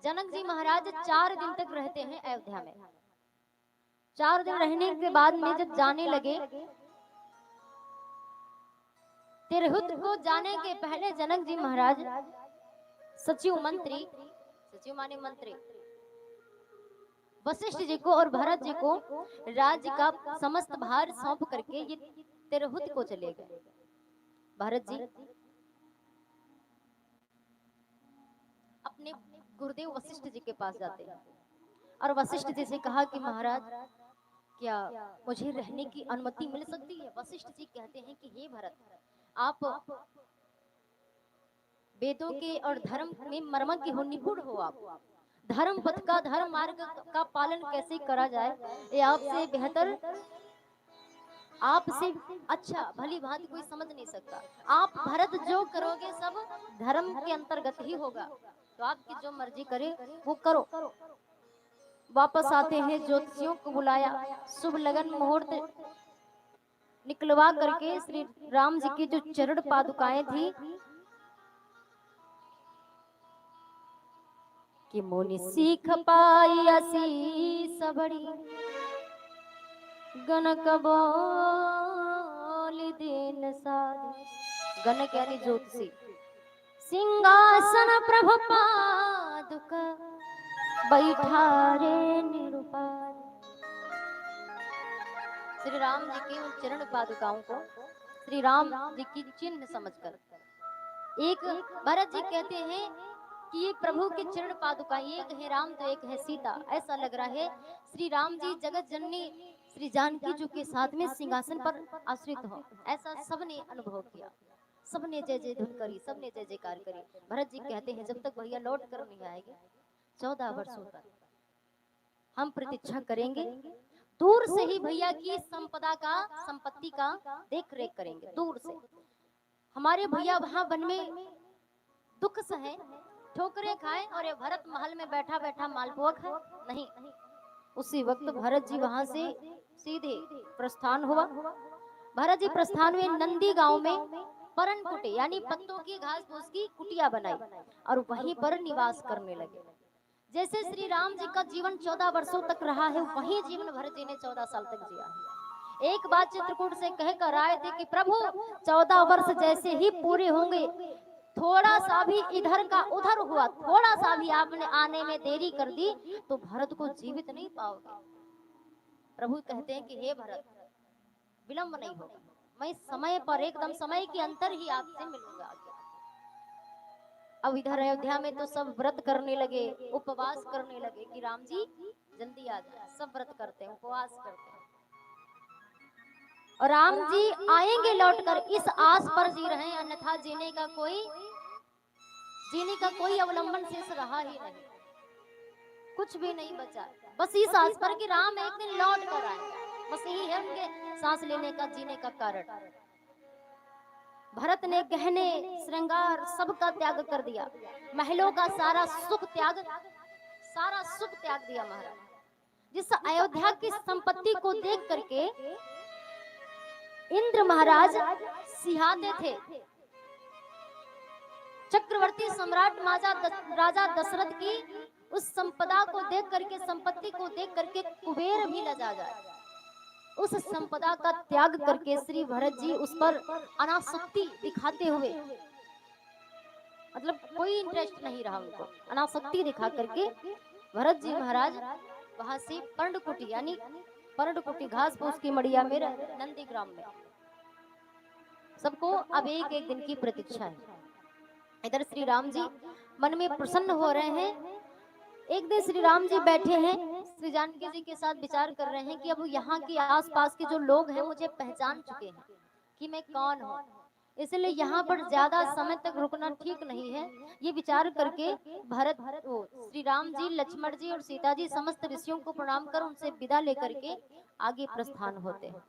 जनक जी महाराज 4 दिन तक रहते हैं अयोध्या में। 4 दिन रहने के बाद में जब जाने लगे, तिरहुत को जाने के पहले जनक जी महाराज सचिव मंत्री, सचिव माने मंत्री, वशिष्ठ जी को और भरत जी को राज्य का समस्त भार सौंप करके ये तिरहुत को चले गए। भरत जी अपने गुरुदेव वशिष्ठ जी के पास जाते हैं और वशिष्ठ जी से कहा कि महाराज क्या मुझे रहने की अनुमति मिल सकती है। वशिष्ठ जी कहते हैं कि हे भरत, आप वेदों के और धर्म में मर्मज्ञ हो, निपुण हो, आप धर्म पथ का, धर्म मार्ग का पालन कैसे करा जाए ये आपसे बेहतर, आपसे अच्छा भली भांति कोई समझ नहीं सकता। आप भरत जो करोगे सब धर्म के अंतर्गत ही होगा, तो आपकी जो मर्जी करे वो करो। वापस आते हैं, ज्योतिषियों को बुलाया, शुभ लगन मुहूर्त निकलवा करके श्री राम जी की जो चरण पादुकाएं थी कि मुनि सीख पाई आशीष बड़ी, गणक बोल दिन साधे। गणक यानी ज्योतिषी। सिंहासन प्रभु पादुका बैठा रे निरुपाद। श्री राम जी की उन चरण पादुकाओं को श्री राम जी की चिन्ह समझकर एक भरत जी कहते हैं कि ये प्रभु के चरण पादुका, एक है राम तो एक है सीता। ऐसा लग रहा है श्री राम जी जगत जननी श्री जानकी जी के साथ में सिंहासन पर आश्रित हो, ऐसा सबने अनुभव किया। सबने जय जय धुन करी, सबने जय जयकार करी। भरत जी कहते हैं जब तक भैया लौट कर नहीं आएंगे 14 वर्षों तक हम प्रतीक्षा करेंगे, दूर से ही भैया की संपदा का, संपत्ति का देख रेख करेंगे। दूर से हमारे भैया वहां वन में दुख सहे, ठोकरें खाए और ये भरत महल में बैठा बैठा मालपुआ खाए, नहीं। उसी वक्त भरत जी वहां से सीधे प्रस्थान हुआ। भरत जी प्रस्थान में नंदी गांव में परन कुटी यानी पत्तों की घास फूस की कुटिया बनाई और वहीं पर निवास करने लगे। जैसे श्री राम जी का जीवन 14 वर्षों तक रहा है, वही जीवन भरत जी ने 14 साल तक जिया है। एक बात चित्रकूट से कहकर आए थे कि प्रभु 14 वर्ष जैसे ही पूरे होंगे, थोड़ा सा भी इधर का उधर हुआ, थोड़ा सा भी आपने आने में देरी कर दी तो भरत को जीवित नहीं पाओगे। प्रभु कहते हैं कि हे भरत, विलंब नहीं होगा, मैं समय पर एकदम समय के अंतर ही आपसे मिलूंगा। अब इधर अयोध्या में तो सब व्रत करने लगे, उपवास करने लगे कि राम जी जल्दी आ जाए। सब व्रत करते हैं, उपवास करते हैं और राम जी आएंगे लौटकर, इस आस पर जी रहे हैं, अन्यथा जीने का कोई अवलंबन शेष रहा ही नहीं, कुछ भी नहीं बचा। बस इस आस पर कि राम एक दिन लौट कर आए, बस यही है उनके सांस लेने का, जीने का कारण। भरत ने गहने श्रृंगार सबका त्याग कर दिया, महलों का सारा सुख त्याग दिया महाराज। जिस अयोध्या की संपत्ति को देख करके इंद्र महाराज सिहाते थे, चक्रवर्ती सम्राट राजा दशरथ की उस संपदा को देख करके, संपत्ति को देख करके कुबेर भी लजा जाए, उस संपदा का त्याग करके श्री भरत जी उस पर अनासक्ति दिखाते हुए, मतलब कोई इंटरेस्ट नहीं रहा उनको, अनासक्ति दिखा करके भरत जी महाराज वहां से पर्णकुटी यानी पर्णकुटी घास फूस की मड़िया में नंदी ग्राम में सबको अब एक एक दिन की प्रतीक्षा है। इधर श्री राम जी मन में प्रसन्न हो रहे हैं। एक दिन श्री राम जी बैठे हैं, श्री जानकी जी के साथ विचार कर रहे हैं कि अब यहाँ के आसपास के जो लोग हैं मुझे पहचान चुके हैं कि मैं कौन हूँ, इसलिए यहाँ पर ज्यादा समय तक रुकना ठीक नहीं है। ये विचार करके श्री राम जी, लक्ष्मण जी और सीता जी समस्त ऋषियों को प्रणाम कर उनसे विदा लेकर के आगे प्रस्थान होते हैं।